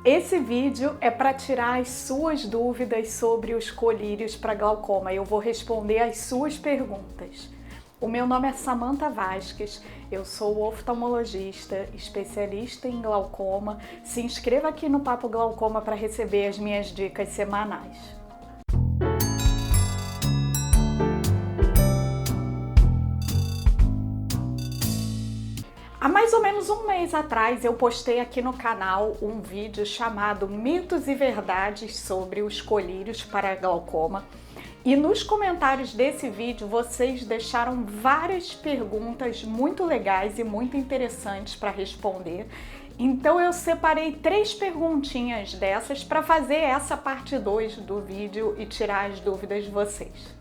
Esse vídeo é para tirar as suas dúvidas sobre os colírios para glaucoma. Eu vou responder as suas perguntas. O meu nome é Samantha Vasques, eu sou oftalmologista, especialista em glaucoma. Se inscreva aqui no Papo Glaucoma para receber as minhas dicas semanais. Há mais ou menos um mês atrás eu postei aqui no canal um vídeo chamado Mitos e Verdades sobre os colírios para glaucoma. E nos comentários desse vídeo vocês deixaram várias perguntas muito legais e muito interessantes para responder. Então eu separei 3 perguntinhas dessas para fazer essa parte 2 do vídeo e tirar as dúvidas de vocês.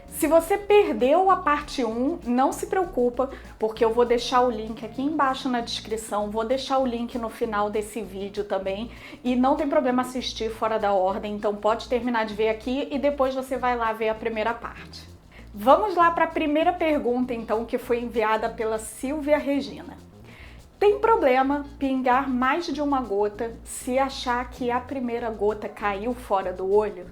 Se você perdeu a parte 1, não se preocupa, porque eu vou deixar o link aqui embaixo na descrição, vou deixar o link no final desse vídeo também, e não tem problema assistir fora da ordem, então pode terminar de ver aqui e depois você vai lá ver a primeira parte. Vamos lá para a primeira pergunta então, que foi enviada pela Silvia Regina. Tem problema pingar mais de uma gota se achar que a primeira gota caiu fora do olho?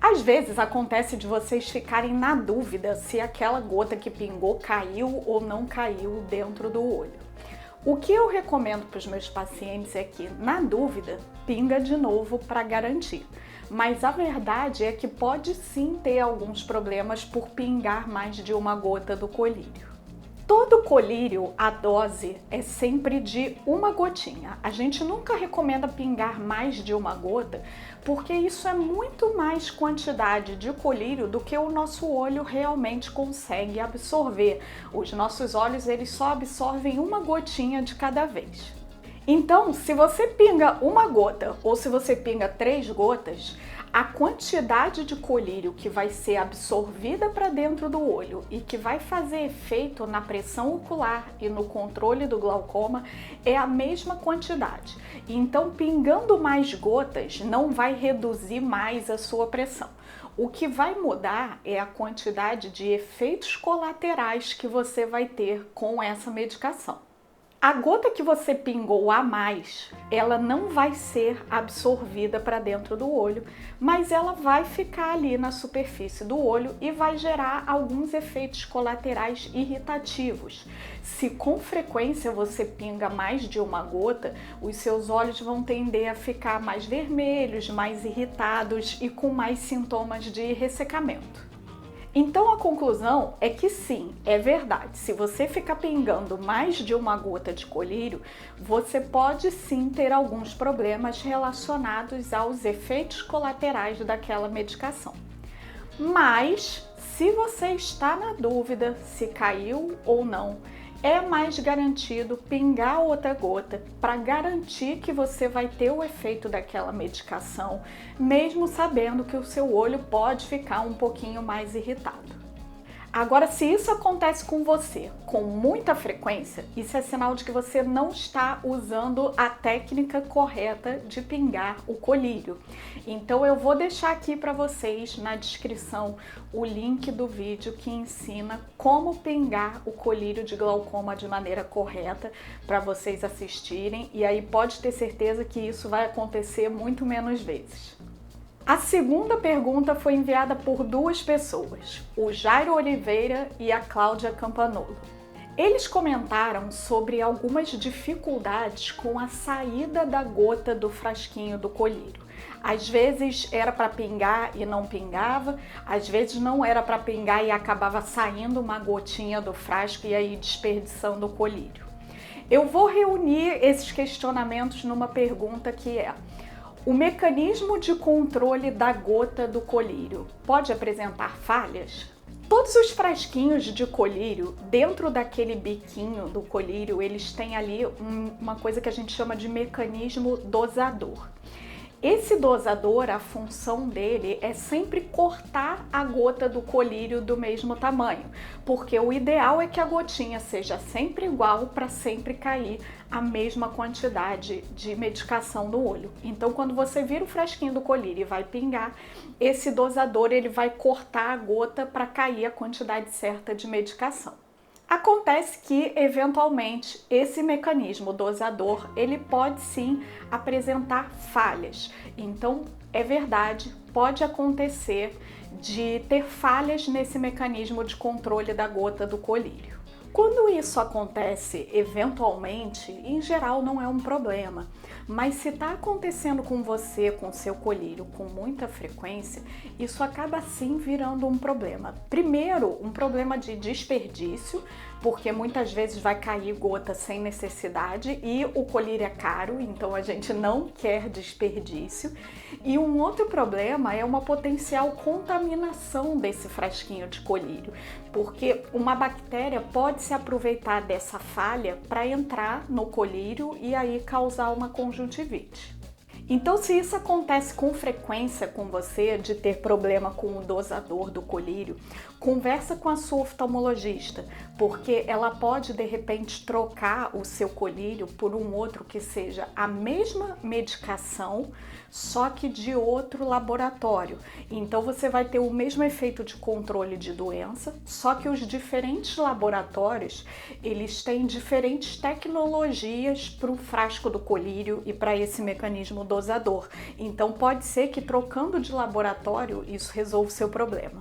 Às vezes acontece de vocês ficarem na dúvida se aquela gota que pingou caiu ou não caiu dentro do olho. O que eu recomendo para os meus pacientes é que, na dúvida, pinga de novo para garantir. Mas a verdade é que pode sim ter alguns problemas por pingar mais de uma gota do colírio. Todo colírio, a dose é sempre de uma gotinha. A gente nunca recomenda pingar mais de uma gota, porque isso é muito mais quantidade de colírio do que o nosso olho realmente consegue absorver. Os nossos olhos, eles só absorvem uma gotinha de cada vez. Então, se você pinga uma gota ou se você pinga 3 gotas, a quantidade de colírio que vai ser absorvida para dentro do olho e que vai fazer efeito na pressão ocular e no controle do glaucoma é a mesma quantidade. Então, pingando mais gotas não vai reduzir mais a sua pressão. O que vai mudar é a quantidade de efeitos colaterais que você vai ter com essa medicação. A gota que você pingou a mais, ela não vai ser absorvida para dentro do olho, mas ela vai ficar ali na superfície do olho e vai gerar alguns efeitos colaterais irritativos. Se com frequência você pinga mais de uma gota, os seus olhos vão tender a ficar mais vermelhos, mais irritados e com mais sintomas de ressecamento. Então a conclusão é que sim, é verdade, se você ficar pingando mais de uma gota de colírio, você pode sim ter alguns problemas relacionados aos efeitos colaterais daquela medicação. Mas, se você está na dúvida se caiu ou não, é mais garantido pingar outra gota para garantir que você vai ter o efeito daquela medicação, mesmo sabendo que o seu olho pode ficar um pouquinho mais irritado. Agora, se isso acontece com você com muita frequência, isso é sinal de que você não está usando a técnica correta de pingar o colírio. Então eu vou deixar aqui para vocês na descrição o link do vídeo que ensina como pingar o colírio de glaucoma de maneira correta para vocês assistirem, e aí pode ter certeza que isso vai acontecer muito menos vezes. A segunda pergunta foi enviada por 2 pessoas, o Jairo Oliveira e a Cláudia Campanolo. Eles comentaram sobre algumas dificuldades com a saída da gota do frasquinho do colírio. Às vezes era para pingar e não pingava, às vezes não era para pingar e acabava saindo uma gotinha do frasco e aí desperdiçando o colírio. Eu vou reunir esses questionamentos numa pergunta que é: o mecanismo de controle da gota do colírio pode apresentar falhas? Todos os frasquinhos de colírio, dentro daquele biquinho do colírio, eles têm ali uma coisa que a gente chama de mecanismo dosador. Esse dosador, a função dele é sempre cortar a gota do colírio do mesmo tamanho, porque o ideal é que a gotinha seja sempre igual para sempre cair a mesma quantidade de medicação no olho. Então, quando você vira o frasquinho do colírio e vai pingar, esse dosador ele vai cortar a gota para cair a quantidade certa de medicação. Acontece que, eventualmente, esse mecanismo dosador, ele pode sim apresentar falhas. Então, é verdade, pode acontecer de ter falhas nesse mecanismo de controle da gota do colírio. Quando isso acontece eventualmente, em geral não é um problema, mas se está acontecendo com você, com seu colírio, com muita frequência, isso acaba sim virando um problema. Primeiro, um problema de desperdício, porque muitas vezes vai cair gota sem necessidade e o colírio é caro, então a gente não quer desperdício. E um outro problema é uma potencial contaminação desse frasquinho de colírio, porque uma bactéria pode se aproveitar dessa falha para entrar no colírio e aí causar uma conjuntivite. Então, se isso acontece com frequência com você, de ter problema com o dosador do colírio, conversa com a sua oftalmologista, porque ela pode de repente trocar o seu colírio por um outro que seja a mesma medicação, só que de outro laboratório. Então você vai ter o mesmo efeito de controle de doença, só que os diferentes laboratórios, eles têm diferentes tecnologias para o frasco do colírio e para esse mecanismo dosador. Então pode ser que trocando de laboratório isso resolva o seu problema.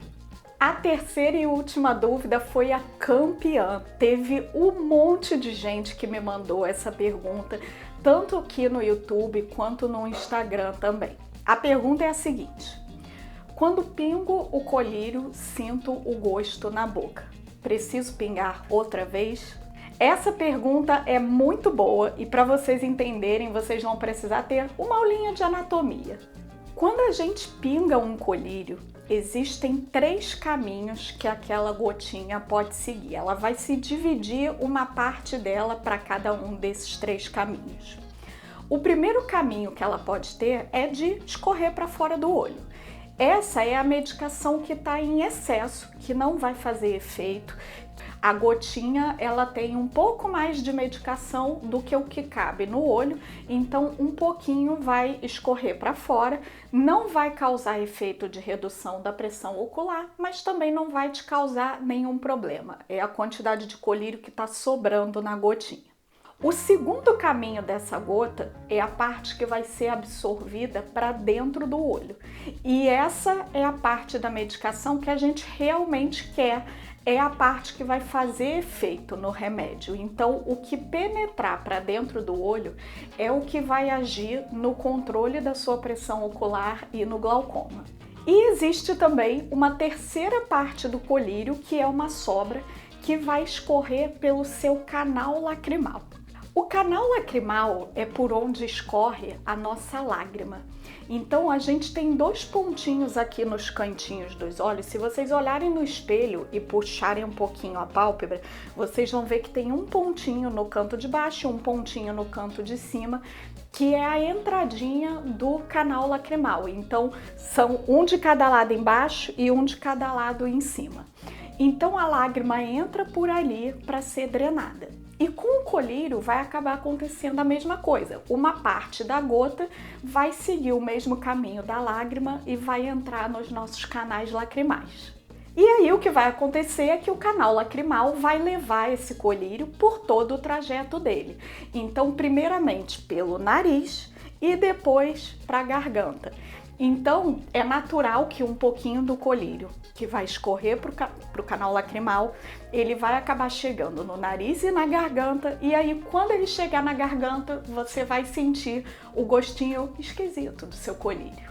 A terceira e última dúvida foi a campeã. Teve um monte de gente que me mandou essa pergunta, tanto aqui no YouTube quanto no Instagram também. A pergunta é a seguinte: quando pingo o colírio, sinto o gosto na boca. Preciso pingar outra vez? Essa pergunta é muito boa e para vocês entenderem, vocês vão precisar ter uma aulinha de anatomia. Quando a gente pinga um colírio, existem 3 caminhos que aquela gotinha pode seguir. Ela vai se dividir uma parte dela para cada um desses 3 caminhos. O primeiro caminho que ela pode ter é de escorrer para fora do olho. Essa é a medicação que está em excesso, que não vai fazer efeito. A gotinha, ela tem um pouco mais de medicação do que o que cabe no olho, então um pouquinho vai escorrer para fora, não vai causar efeito de redução da pressão ocular, mas também não vai te causar nenhum problema. É a quantidade de colírio que está sobrando na gotinha. O segundo caminho dessa gota é a parte que vai ser absorvida para dentro do olho. E essa é a parte da medicação que a gente realmente quer, é a parte que vai fazer efeito no remédio. Então, o que penetrar para dentro do olho é o que vai agir no controle da sua pressão ocular e no glaucoma. E existe também uma terceira parte do colírio, que é uma sobra que vai escorrer pelo seu canal lacrimal. O canal lacrimal é por onde escorre a nossa lágrima. Então a gente tem 2 pontinhos aqui nos cantinhos dos olhos. Se vocês olharem no espelho e puxarem um pouquinho a pálpebra, vocês vão ver que tem um pontinho no canto de baixo e um pontinho no canto de cima, que é a entradinha do canal lacrimal. Então são um de cada lado embaixo e um de cada lado em cima. Então a lágrima entra por ali para ser drenada. E com o colírio vai acabar acontecendo a mesma coisa. Uma parte da gota vai seguir o mesmo caminho da lágrima e vai entrar nos nossos canais lacrimais. E aí o que vai acontecer é que o canal lacrimal vai levar esse colírio por todo o trajeto dele. Então, primeiramente pelo nariz e depois para a garganta. Então, é natural que um pouquinho do colírio que vai escorrer para o canal lacrimal, ele vai acabar chegando no nariz e na garganta, e aí quando ele chegar na garganta, você vai sentir o gostinho esquisito do seu colírio.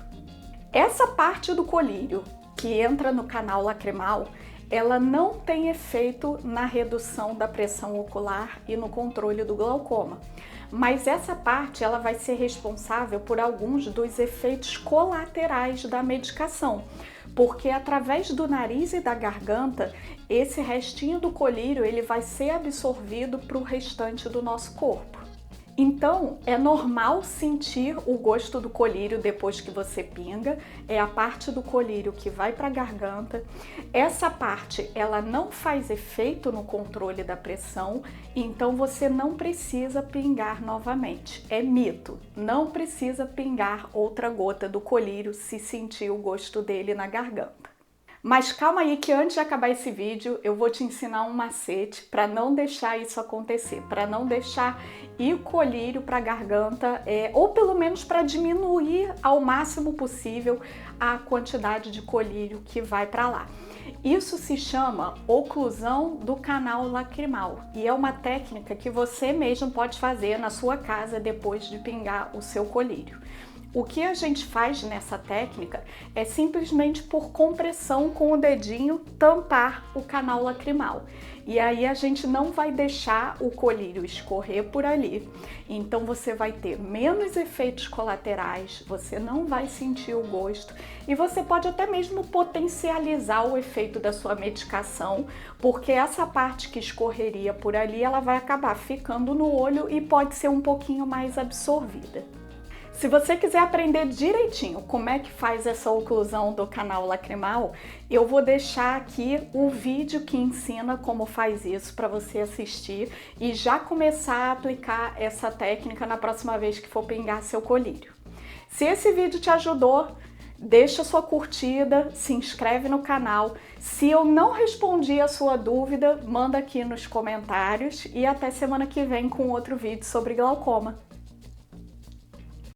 Essa parte do colírio que entra no canal lacrimal, ela não tem efeito na redução da pressão ocular e no controle do glaucoma. Mas essa parte ela vai ser responsável por alguns dos efeitos colaterais da medicação, porque através do nariz e da garganta, esse restinho do colírio ele vai ser absorvido para o restante do nosso corpo. Então, é normal sentir o gosto do colírio depois que você pinga, é a parte do colírio que vai para a garganta. Essa parte, ela não faz efeito no controle da pressão, então você não precisa pingar novamente. É mito, não precisa pingar outra gota do colírio se sentir o gosto dele na garganta. Mas calma aí que antes de acabar esse vídeo eu vou te ensinar um macete para não deixar isso acontecer, para não deixar ir o colírio para a garganta, ou pelo menos para diminuir ao máximo possível a quantidade de colírio que vai para lá. Isso se chama oclusão do canal lacrimal e é uma técnica que você mesmo pode fazer na sua casa depois de pingar o seu colírio. O que a gente faz nessa técnica é simplesmente por compressão com o dedinho tampar o canal lacrimal. E aí a gente não vai deixar o colírio escorrer por ali. Então você vai ter menos efeitos colaterais, você não vai sentir o gosto e você pode até mesmo potencializar o efeito da sua medicação, porque essa parte que escorreria por ali, ela vai acabar ficando no olho e pode ser um pouquinho mais absorvida. Se você quiser aprender direitinho como é que faz essa oclusão do canal lacrimal, eu vou deixar aqui o vídeo que ensina como faz isso para você assistir e já começar a aplicar essa técnica na próxima vez que for pingar seu colírio. Se esse vídeo te ajudou, deixa sua curtida, se inscreve no canal. Se eu não respondi a sua dúvida, manda aqui nos comentários e até semana que vem com outro vídeo sobre glaucoma.